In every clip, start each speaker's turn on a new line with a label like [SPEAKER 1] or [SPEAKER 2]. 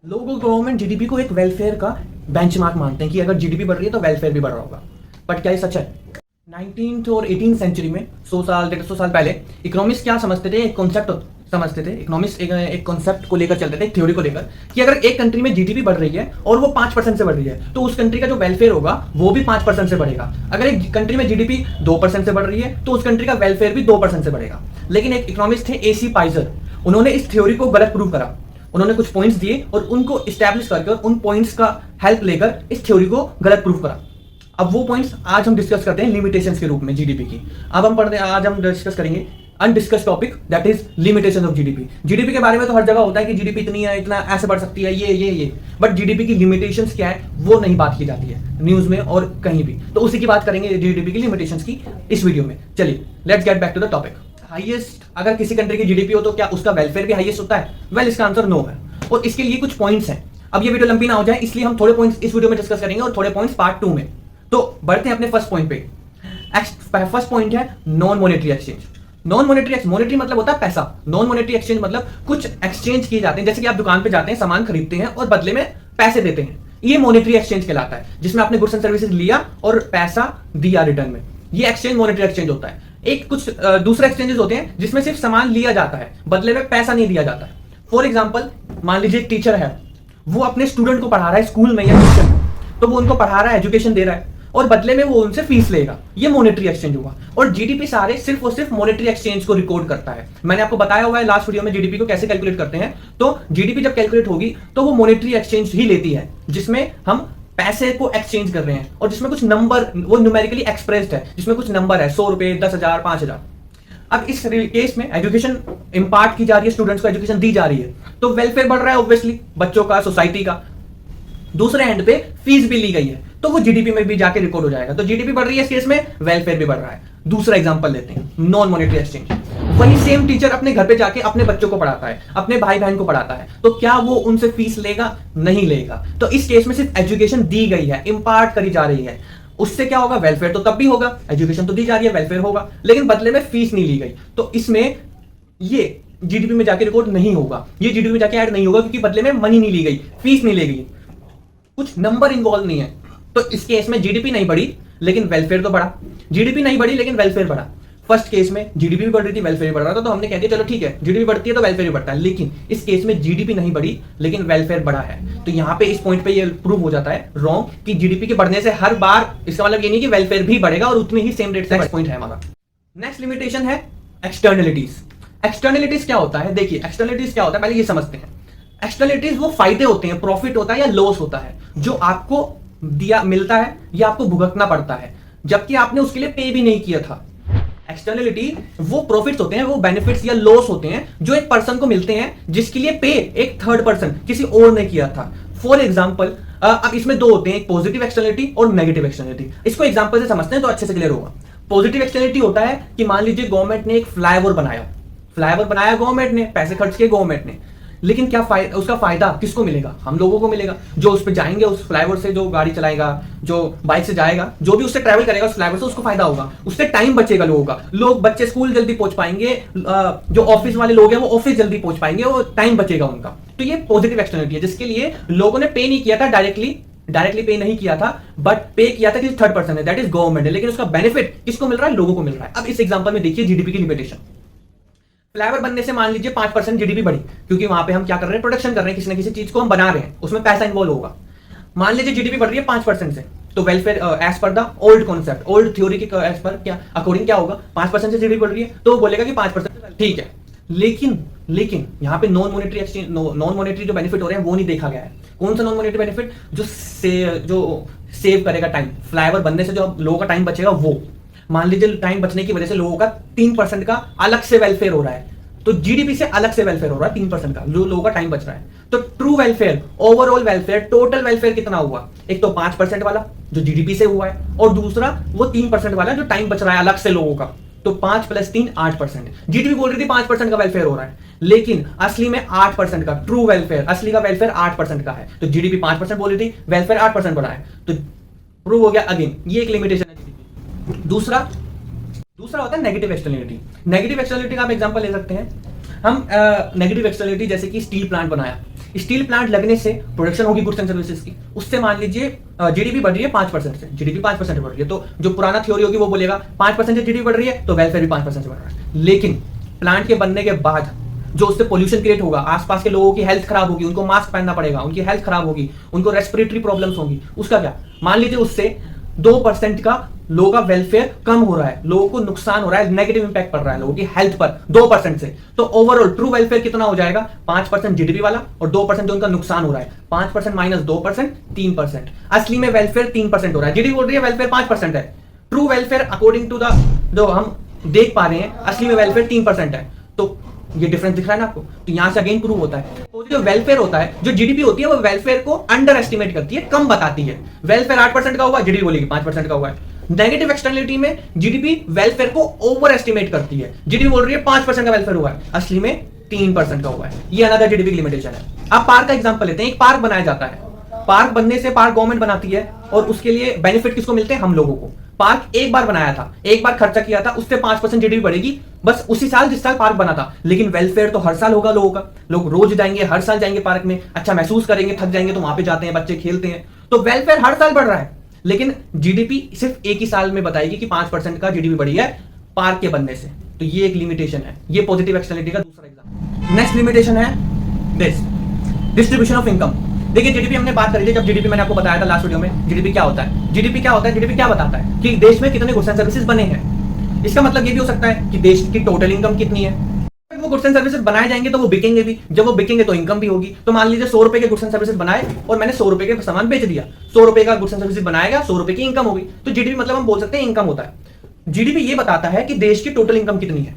[SPEAKER 1] लोग government GDP को एक वेलफेयर का बेंचमार्क मानते हैं कि अगर जीडीपी बढ़ रही है तो वेलफेयर भी बढ़ रहा होगा। बट क्या ये सच है? 19th और 18th सेंचुरी में 100 साल 150 साल पहले इकोनॉमिक्स क्या समझते थे, एक कॉन्सेप्ट समझते थे। इकोनॉमिक्स एक कॉन्सेप्ट को लेकर चलते थे, एक थ्योरी को लेकर, कि अगर एक कंट्री में जीडीपी बढ़ रही है और वो 5% से बढ़ रही है तो उस कंट्री का जो वेलफेयर होगा वो भी 5% से बढ़ेगा। अगर एक कंट्री में जीडीपी 2% से बढ़ रही है तो उस कंट्री का वेलफेयर भी 2% से बढ़ेगा। लेकिन एक इकोनॉमिस्ट थे AC पाइजर, उन्होंने इस थ्योरी को गलत प्रूव करा। उन्होंने कुछ पॉइंट्स दिए और उनको इस्टेब्लिश करके और उन पॉइंट्स का हेल्प लेकर इस थ्योरी को गलत प्रूव करा। अब वो पॉइंट्स आज हम डिस्कस करते हैं लिमिटेशंस के रूप में जीडीपी की। आज हम डिस्कस करेंगे undiscussed topic, that is limitation of GDP. GDP के बारे में तो हर जगह होता है कि जीडीपी इतनी है, इतना ऐसे बढ़ सकती है, ये बट जीडीपी की लिमिटेशंस क्या है वो नहीं बात की जाती है न्यूज में और कहीं भी। तो उसी की बात करेंगे जीडीपी की लिमिटेशंस की इस वीडियो में। चलिए let's get back to the topic. Highest अगर किसी कंट्री की जीडीपी हो तो क्या उसका वेलफेयर भी हाईएस्ट होता है? वेल, इसका आंसर नो है और इसके लिए कुछ पॉइंट्स हैं। अब ये वीडियो लंबी ना हो जाए इसलिए हम थोड़े पॉइंट्स इस वीडियो में डिस्कस करेंगे और थोड़े पॉइंट्स पार्ट 2 में। तो बढ़ते हैं अपने फर्स्ट पॉइंट पे। फर्स्ट पॉइंट है नॉन मॉनेटरी एक्सचेंज। मॉनेटरी मतलब होता है पैसा। नॉन मॉनेटरी एक्सचेंज मतलब कुछ एक्सचेंज किए जाते हैं, जैसे कि आप दुकान पे जाते हैं, सामान खरीदते हैं और बदले में पैसे देते हैं। ये मॉनेटरी एक्सचेंज कहलाता है, जिसमें आपने गुड्स एंड सर्विसेज लिया और पैसा दिया रिटर्न में। ये एक्सचेंज मॉनेटरी एक्सचेंज होता है। एक कुछ दूसरे एक्सचेंजेस होते हैं जिसमें सिर्फ सामान लिया जाता है, बदले में पैसा नहीं दिया जाता है। फॉर एग्जाम्पल, मान लीजिए एक टीचर है, वो अपने स्टूडेंट को पढ़ा रहा है स्कूल में या ट्यूशन में, तो वो उनको पढ़ा रहा है, एजुकेशन दे रहा है और बदले में वो उनसे फीस लेगा। ये मॉनेटरी एक्सचेंज हुआ। और जीडीपी सारे सिर्फ और सिर्फ मॉनेटरी एक्सचेंज को रिकॉर्ड करता है। मैंने आपको बताया हुआ है लास्ट वीडियो में जीडीपी को कैसे कैलकुलेट करते हैं। तो जीडीपी जब कैलकुलेट होगी तो वो मॉनेटरी एक्सचेंज ही लेती है, जिसमें हम पैसे को एक्सचेंज कर रहे हैं और जिसमें कुछ नंबर, वो न्यूमेरिकली एक्सप्रेस्ड है, जिसमें कुछ नंबर है, 100 रुपए, 10,000, 5,000। अब इस केस में एजुकेशन इंपार्ट की जा रही है, स्टूडेंट्स को एजुकेशन दी जा रही है, तो वेलफेयर बढ़ रहा है ऑब्वियसली, बच्चों का, सोसाइटी का। दूसरे एंड पे फीस भी ली गई है तो वो जीडीपी में भी जाके रिकॉर्ड हो जाएगा। तो जीडीपी बढ़ रही है इस केस में, वेलफेयर भी बढ़ रहा है। दूसरा एग्जांपल लेते हैं, नॉन मॉनेटरी एक्सचेंज। वही सेम टीचर अपने घर पे जाके अपने बच्चों को पढ़ाता है, अपने भाई बहन को पढ़ाता है, तो क्या वो उनसे फीस लेगा? नहीं लेगा। तो इस केस में सिर्फ एजुकेशन दी गई है, इंपार्ट करी जा रही है। उससे क्या होगा? वेलफेयर तो तब भी होगा, एजुकेशन तो दी जा रही है, वेलफेयर होगा, लेकिन बदले में फीस नहीं ली गई। तो इसमें ये जीडीपी में जाके रिकॉर्ड नहीं होगा, ये जीडीपी में जाके ऐड नहीं होगा, क्योंकि बदले में मनी नहीं ली गई, फीस नहीं ली गई, कुछ नंबर इन्वॉल्व नहीं है। तो इस केस में जीडीपी नहीं बढ़ी लेकिन वेलफेयर तो बढ़ा, जीडीपी नहीं बढ़ी लेकिन वेलफेयर बढ़ा। फर्स्ट केस में जीडीपी भी बढ़ रही थी, वेलफेयर भी बढ़ रहा था, तो हमने कह दिया चलो ठीक है, जीडीपी बढ़ती है तो वेलफेयर भी बढ़ता है। लेकिन इस केस में जीडीपी नहीं बढ़ी लेकिन वेलफेयर बढ़ा है। तो यहाँ पे इस पॉइंट पे ये प्रूव हो जाता है रॉन्ग कि जीडीपी के बढ़ने से हर बार इसका मतलब ये नहीं कि वेलफेयर भी बढ़ेगा और उतनी ही सेम रेट से। पॉइंट है हमारा नेक्स्ट लिमिटेशन है एक्सटर्नलिटीज। एक्सटर्नलिटीज क्या होता है? देखिए एक्सटर्नलिटीज क्या होता है पहले ये समझते हैं। एक्सटर्नलिटीज वो फायदे होते हैं, प्रॉफिट होता है या लॉस होता है, जो आपको दिया मिलता है या आपको भुगतना पड़ता है, जबकि आपने उसके लिए पे भी नहीं किया था। एक्सटर्नलिटी वो प्रॉफिट्स होते हैं, वो बेनिफिट्स या लॉस होते हैं जो एक पर्सन को मिलते हैं जिसके लिए पे एक थर्ड पर्सन किसी और ने किया था। फॉर एग्जाम्पल, अब इसमें दो होते हैं, एक पॉजिटिव एक्सटर्नलिटी और नेगेटिव एक्सटर्नलिटी। इसको एग्जाम्पल से समझते हैं तो अच्छे से क्लियर होगा। पॉजिटिव एक्सटर्नलिटी होता है कि मान लीजिए गवर्नमेंट ने एक फ्लाईओवर बनाया गवर्नमेंट ने, पैसे खर्च किए गवर्नमेंट ने, लेकिन क्या उसका फायदा किसको मिलेगा? हम लोगों को मिलेगा, जो उस पर जाएंगे, उस फ्लाईओवर से जो गाड़ी चलाएगा, जो बाइक से जाएगा, जो भी उससे ट्रैवल करेगा उस फ्लाईओवर से, उसको फायदा होगा, उससे टाइम बचेगा लोगों का। बच्चे स्कूल जल्दी पहुंच पाएंगे, जो ऑफिस वाले लोग हैं वो ऑफिस जल्दी पहुंच पाएंगे और टाइम बचेगा उनका। तो ये पॉजिटिव एक्सटर्नलिटी है, जिसके लिए लोगों ने पे नहीं किया था, डायरेक्टली पे नहीं किया था, बट पे किया था किसी थर्ड पर्सन ने, दैट इज गवर्नमेंट है, लेकिन उसका बेनिफिट किसको मिल रहा है? लोगों को मिल रहा है। अब इस एग्जांपल में देखिए जीडीपी की लिमिटेशन। फ्लाईओवर बनने से मान लीजिए 5% जीडीपी बढ़ी, क्योंकि वहां पे हम क्या कर रहे हैं? प्रोडक्शन कर रहे हैं, किसी ना किसी चीज को हम बना रहे हैं, उसमें पैसा इन्वॉल्व होगा। मान लीजिए जीडीपी बढ़ रही है 5% से, तो welfare as per the old concept, old theory के एज पर क्या अकॉर्डिंग क्या होगा? 5% से जीडीपी बढ़ रही है तो वो बोलेगा कि 5% ठीक है। लेकिन यहाँ पे नॉन मॉनेटरी जो बेनिफिट हो रहे हैं वो नहीं देखा गया है। कौन सा नॉन मॉनेटरी बेनिफिट? जो सेव करेगा टाइम, फ्लाईओवर बनने से जो लोगों का टाइम बचेगा वो। मान लीजिए टाइम बचने की वजह से लोगों का 3% का अलग से वेलफेयर हो रहा है, तो जीडीपी से अलग से वेलफेयर हो रहा है 3% का, लोगों का टाइम बच रहा है। तो true welfare, overall welfare, total welfare कितना हुआ? एक तो 5% वाला जो जीडीपी से हुआ है, और दूसरा वो 3% वाला जो टाइम बच रहा है अलग से लोगों का। तो 5 + 3 8%। जीडीपी बोल रही थी 5% का वेलफेयर हो रहा है, लेकिन असली में 8% का ट्रू वेलफेयर, असली का वेलफेयर 8% का है। तो जीडीपी 5% बोल रही थी, वेलफेयर 8% बढ़ा है, तो प्रूव हो गया। अगेन ये एक लिमिटेशन है। दूसरा होता है नेगेटिव एक्सटर्नलिटी। नेगेटिव एक्सटर्नलिटी का आप एग्जांपल ले सकते हैं हम। नेगेटिव एक्सटर्नलिटी जैसे कि स्टील प्लांट बनाया, स्टील प्लांट लगने से प्रोडक्शन होगी गुड्स एंड सर्विसेज की, उससे मान लीजिए जीडीपी बढ़ रही है 5% से, जीडीपी 5% बढ़ रही है, तो जो पुराना थ्योरी होगी वो बोलेगा 5% से जीडीपी बढ़ रही है तो वेलफेयर भी 5% से बढ़ रहा है। लेकिन प्लांट के बनने के बाद जो उससे पोल्यूशन क्रिएट होगा, आसपास के लोगों की हेल्थ खराब होगी, उनको मास्क पहनना पड़ेगा, उनकी हेल्थ खराब होगी, उनको रेस्पिरेटरी प्रॉब्लम्स होंगी, उसका क्या? मान लीजिए उससे 2% का लोगों का वेलफेयर कम हो रहा है, लोगों को नुकसान हो रहा है, नेगेटिव इंपैक्ट पड़ रहा है लोगों की हेल्थ पर 2% से, तो ओवरऑल ट्रू वेलफेयर कितना हो जाएगा? 5% जीडीपी वाला और 2% जो उनका नुकसान हो रहा है, 5% माइनस 2% 3%। असली में वेलफेयर 3% हो रहा है, जीडीपी बोल रही है वेलफेयर 5% है। True welfare according to the जो हम देख पा रहे हैं, असली में वेलफेयर 3% है। तो ये डिफरेंस दिख रहा है ना आपको? तो यहां से अगेन प्रूव होता है जो वेलफेयर होता है, जो जीडीपी होती है, वो वेलफेयर को अंडर एस्टिमेट करती है, कम बताती है। वेलफेयर 8% का हुआ, जीडीपी बोलेगी 5% का हुआ है। नेगेटिव एक्सटर्नलिटी में जीडीपी वेलफेयर को ओवर एस्टिमेट करती है, जीडीपी बोल रही है 5% का वेलफेयर हुआ है, असली में 3% का हुआ है। ये अनदर जीडीपी की लिमिटेशन है। अब पार्क का एग्जांपल लेते हैं। एक पार्क बनाया जाता है, पार्क बनने से पार्क गवर्नमेंट बनाती है और उसके लिए बेनिफिट किसको मिलते हैं? हम लोगों को। पार्क एक बार बनाया था, एक बार खर्चा किया था, उससे 5% जीडीपी बढ़ेगी बस उसी साल जिस साल पार्क बना था। लेकिन वेलफेयर तो हर साल होगा लोगों का, लोग रोज जाएंगे, हर साल जाएंगे पार्क में, अच्छा महसूस करेंगे, थक जाएंगे तो वहां पे जाते हैं, बच्चे खेलते हैं, तो वेलफेयर हर साल बढ़ रहा है। लेकिन जीडीपी सिर्फ एक ही साल में बताएगी कि 5% का जीडीपी बढ़ी है पार्क के बनने से। तो ये एक लिमिटेशन है, ये पॉजिटिव एक्सटर्नलिटी का दूसरा एग्जाम्पल। नेक्स्ट लिमिटेशन है दिस डिस्ट्रीब्यूशन ऑफ इनकम। देखिए जीडीपी हमने बात करी थी, जब जीडीपी मैंने आपको बताया था लास्ट वीडियो में, जीडीपी क्या होता है? जीडीपी क्या होता है? जीडीपी क्या बताता है कि देश में कितने गुड्स एंड सर्विसेज बने हैं। इसका मतलब ये भी हो सकता है कि देश की टोटल इनकम कितनी है। वो गुड्स एंड सर्विसेज बनाए जाएंगे तो वो बिकेंगे भी, जब वो बिकेंगे तो इनकम भी होगी। तो मान लीजिए 100 रुपए के गुड्स एंड सर्विसेज बनाए और मैंने 100 रुपए के सामान बेच दिया, 100 रुपए का गुड्स एंड सर्विसेज बनाएगा, 100 रुपए की इनकम होगी। तो जीडीपी मतलब हम बोल सकते हैं इनकम होता है। जीडीपी ये बताता है कि देश की टोटल इनकम कितनी है,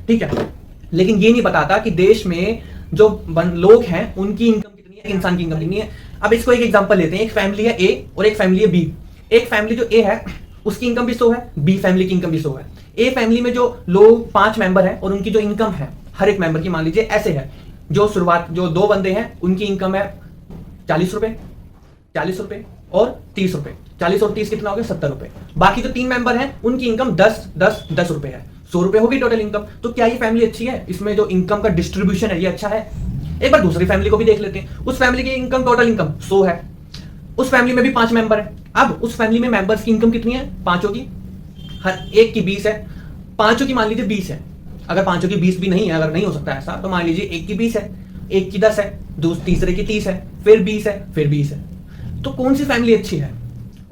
[SPEAKER 1] ठीक है, लेकिन ये नहीं बताता कि देश में जो लोग हैं उनकी इनकम कितनी है, इंसान की इनकम कितनी है। अब इसको एक एग्जांपल लेते हैं। एक फैमिली है ए और एक फैमिली है बी। एक फैमिली जो ए है उसकी इनकम भी 100 है, बी फैमिली की इनकम भी 100 है। ए फैमिली में जो लोग 5 मेंबर हैं और उनकी जो इनकम है हर एक मेंबर की मान लीजिए ऐसे है, जो शुरुआत जो 2 बंदे हैं उनकी इनकम है 40 रुपए, 40 रुपए और 30 रुपए, 40 और 30 कितना हो गया? 70 रुपए। बाकी जो 3 मेंबर हैं उनकी इनकम 10 रुपए है, 100 रुपए होगी टोटल इनकम। तो क्या ये फैमिली अच्छी है? इसमें जो इनकम का डिस्ट्रीब्यूशन है ये अच्छा है। एक बार दूसरी फैमिली को भी देख लेते हैं। उस फैमिली की इनकम टोटल इनकम 100 है, उस फैमिली में भी 5 मेंबर है। अब उस फैमिली में मेंबर्स की इनकम कितनी है? पांचों की, हर एक की 20 है, पांचों की मान लीजिए 20 है। अगर पांचों की 20 भी नहीं है, अगर नहीं हो सकता ऐसा, तो मान लीजिए एक की 20 है, एक की 10 है, तीसरे की 30 है, फिर 20 है, फिर 20 है। तो कौन सी फैमिली अच्छी है?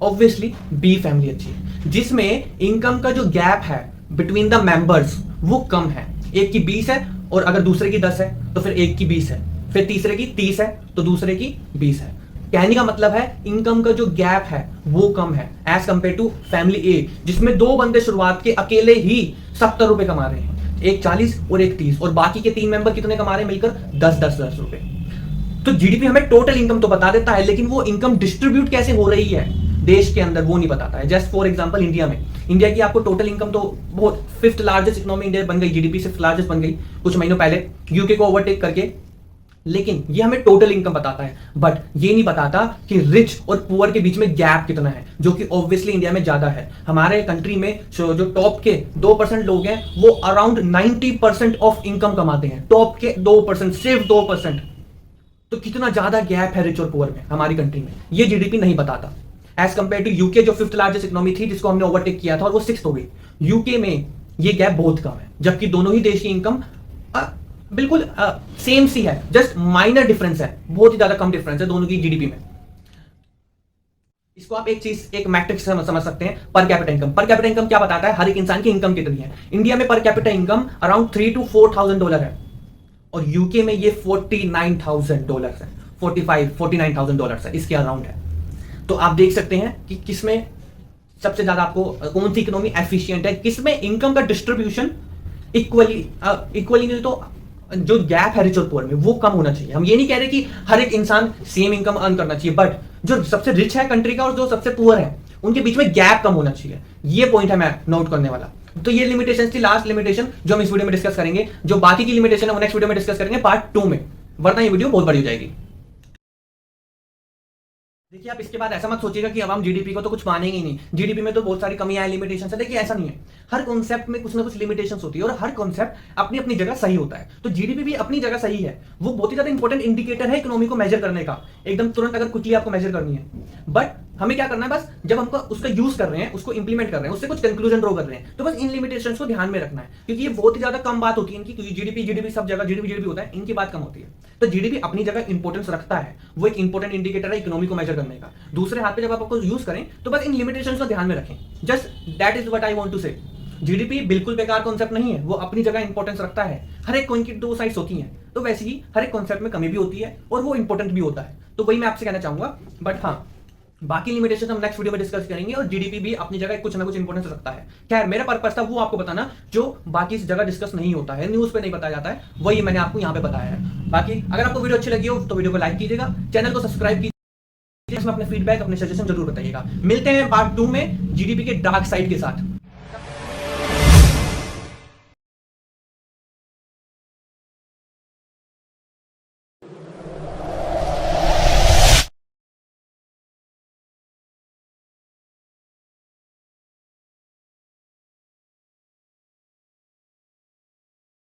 [SPEAKER 1] ऑब्वियसली बी फैमिली अच्छी है, जिसमें इनकम का जो गैप है बिटवीन द मेंबर्स वो कम है। एक की 20 है और अगर दूसरे की 10 है तो फिर एक की 20 है, फिर तीसरे की 30 है तो दूसरे की 20 है। कहने का मतलब है इनकम का जो गैप है वो कम है एज कंपेयर टू फैमिली ए, जिसमें 2 बंदे शुरुआत के अकेले ही 70 रुपए कमा रहे हैं, एक 40 और एक 30, और बाकी के 3 मेंबर कितने कमा रहे हैं मिलकर? 10 रुपए। तो जीडीपी हमें टोटल इनकम तो बता देता है, लेकिन वो इनकम डिस्ट्रीब्यूट कैसे हो रही है देश के अंदर वो नहीं बताता है। जस्ट फॉर एग्जांपल इंडिया में, इंडिया की आपको टोटल इनकम तो बहुत 5th लार्जेस्ट इकोनॉमी इंडिया बन गई, जीडीपी 6th लार्जेस्ट बन गई कुछ महीनों पहले यूके को ओवरटेक करके। लेकिन ये हमें टोटल इनकम बताता है, बट ये नहीं बताता कि रिच और पुअर के बीच में गैप कितना है, जो कि ऑब्वियसली इंडिया में ज्यादा है। हमारे कंट्री में जो टॉप के 2% लोग हैं वो अराउंड 90% ऑफ इनकम कमाते हैं, टॉप के 2%, सिर्फ 2%। तो कितना ज्यादा गैप है रिच और पुअर में हमारी कंट्री में, ये जीडीपी नहीं बताता। एज कंपेयर टू यूके जो 5th लार्जेस्ट इकोनॉमी थी, जिसको हमने ओवरटेक किया था और वो 6th हो गई, यूके में ये गैप बहुत कम है, जबकि दोनों ही देश की इनकम बिल्कुल सेम सी है, जस्ट माइनर डिफरेंस है, बहुत ही ज्यादा कम डिफरेंस है दोनों की जीडीपी में। इसको आप एक चीज, एक मैट्रिक्स समझ सकते हैं, per capita income. Per capita income क्या बताता है? हर एक इंसान की इनकम कितनी है। इंडिया में per capita income around $3,000 to 4,000 dollar है, और यूके में ये $49,000 है, 49,000 डॉलर है, इसके अराउंड है। तो आप देख सकते हैं कि किसमें सबसे ज्यादा आपको कौन सी इकोनॉमी एफिशिएंट है, किसमें इनकम का डिस्ट्रीब्यूशन इक्वली नहीं, तो जो गैप है रिच और पुअर में वो कम होना चाहिए। हम ये नहीं कह रहे कि हर एक इंसान सेम इनकम अर्न करना चाहिए, बट जो सबसे रिच है कंट्री का और जो सबसे पुअर है उनके बीच में गैप कम होना चाहिए। ये पॉइंट है मैं नोट करने वाला। तो ये लिमिटेशन थी, लास्ट लिमिटेशन जो हम इस वीडियो में डिस्कस करेंगे। जो बाकी की लिमिटेशन है वो नेक्स्ट वीडियो में डिस्कस करेंगे पार्ट 2 में, वरना ये वीडियो बहुत बड़ी हो जाएगी। देखिए आप इसके बाद ऐसा मत सोचिएगा कि अब हम जीडीपी को तो कुछ मानेंगे ही नहीं, जीडीपी में तो बहुत सारी कमियां हैं, लिमिटेशन है। देखिए ऐसा नहीं है, हर कॉन्सेप्ट में कुछ ना कुछ लिमिटेशन होती है और हर कॉन्सेप्ट अपनी अपनी जगह सही होता है। तो जीडीपी भी अपनी जगह सही है, वो बहुत ही ज्यादा इंपॉर्टेंट इंडिकेटर है इकोनॉमी को मेजर करने का, एकदम तुरंत अगर क्विकली आपको मेजर करनी है। बट हमें क्या करना है, बस जब हमको उसका यूज कर रहे हैं, उसको इंप्लीमेंट कर रहे हैं, उससे कुछ कंक्लूजन ड्रॉ कर रहे हैं, तो बस इन लिमिटेशंस को ध्यान में रखना है, क्योंकि ये बहुत ही ज्यादा कम बात होती है इनकी, क्योंकि जीडीपी जीडीपी सब जगह जीडीपी जीडीपी होता है, इनकी बात कम होती है। तो जीडीपी अपनी जगह इंपॉर्टेंस रखता है, वो एक इंपॉर्टेंट इंडिकेटर है इकोनॉमी को मेजर करने का। दूसरे हाथ पे जब आप आपको यूज करें तो बस इन लिमिटेशंस को ध्यान में रखें। Just that is what I want to say. GDP बिल्कुल बेकार कॉन्सेप्ट नहीं है, वो अपनी जगह इंपॉर्टेंस रखता है। हर एक कॉइन की दो साइड्स होती हैं, तो वैसे ही हर एक कॉन्सेप्ट में कमी भी होती है और वो इंपॉर्टेंट भी होता है। तो वही मैं आपसे कहना चाहूंगा। बट हाँ, बाकी लिमिटेशन हम नेक्स्ट वीडियो में डिस्कस करेंगे, और जीडीपी भी अपनी जगह कुछ ना कुछ इंपॉर्टेंस रखता है। खैर मेरा पर्पस था वो आपको बताना जो बाकी इस जगह डिस्कस नहीं होता है, न्यूज पे नहीं बताया जाता है, वही मैंने आपको यहाँ पे बताया है। बाकी अगर आपको वीडियो अच्छी लगी हो तो वीडियो को लाइक कीजिएगा, चैनल को सब्सक्राइब कीजिएगा, इसमें अपने फीडबैक अपने सजेशन जरूर बताइएगा। मिलते हैं पार्ट 2 में जीडीपी के डार्क साइड के साथ।